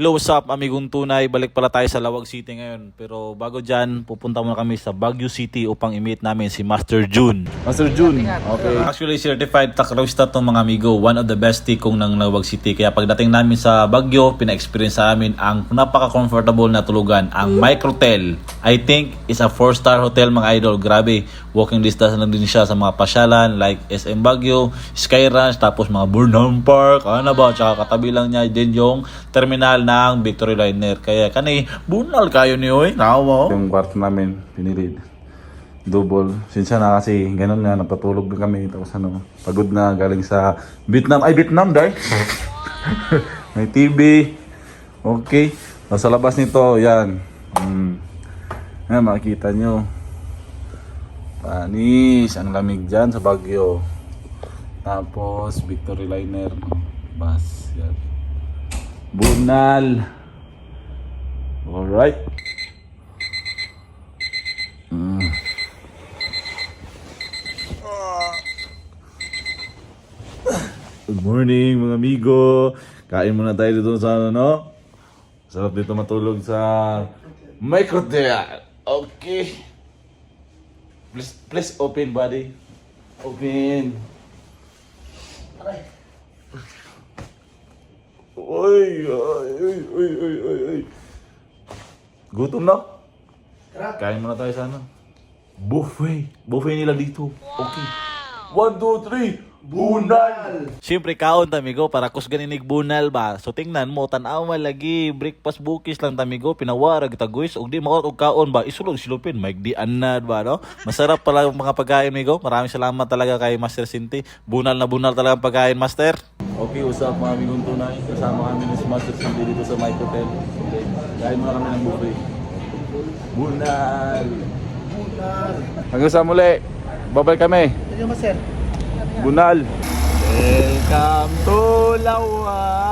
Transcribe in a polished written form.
Hello, what's up, amigong tunay? Balik pala tayo sa Lawag City ngayon. Pero bago dyan, pupunta muna kami sa Baguio City upang i-meet namin si Master June. Master June, okay. Actually, certified takrowista tong mga amigo. One of the best tikong ng Lawag City. Kaya pagdating namin sa Baguio, pina-experience sa amin ang napaka-comfortable na tulugan, ang Microtel. I think it's a 4-star hotel mga idol. Grabe, walking distance na din siya sa mga pasyalan like SM Baguio, Sky Ranch, tapos mga Burnham Park, ano ba, tsaka katabi lang niya din yung terminal ng Victory Liner. Kaya kanay, bunal kayo niyo eh. Nawa. Yung kwarto namin, pinili. Double. Sinsya na kasi ganun nga, napatulog na kami. Tapos ano, pagod na galing sa Vietnam. Ay, Vietnam dahil. May TV. Okay. Sa labas nito, yan. Yan, makikita nyo. Panis. Ang lamig dyan sa Baguio. Tapos, Victory Liner. Bus. Yan. Bunal. Alright. Good morning mga amigo. Kain muna tayo dito sa ano, no? Sarap dito matulog sa Microtel. Okay. Please open, buddy. Open. Oy, oy. Gutom na? Kain muna tayo sa ano? Buffet. Buffet nila dito. Okay. 1, 2, 3. Bunal! Siyempre kaon tamigo para kusgan inig bunal ba. So tingnan mo, tanaw malagi. Breakfast bukis lang tamigo. Pinawarag taguis. Og di makot og kaon ba. Isulog silupin. Maig di anad ba, no? Masarap pala yung mga pagkain, amigo. Maraming salamat talaga kay Master Sinti. Bunal na bunal talaga ang pagkain, Master. Okay, usap mga amigong tunay. Kasama kami ni Master Sinti dito sa Mike Hotel. Okay. Kain muna kami ng buffet. Bunal! Bunal! Hanggang sa muli. Babalik kami. Thank you, Master. Bunal. Welcome to Lawag.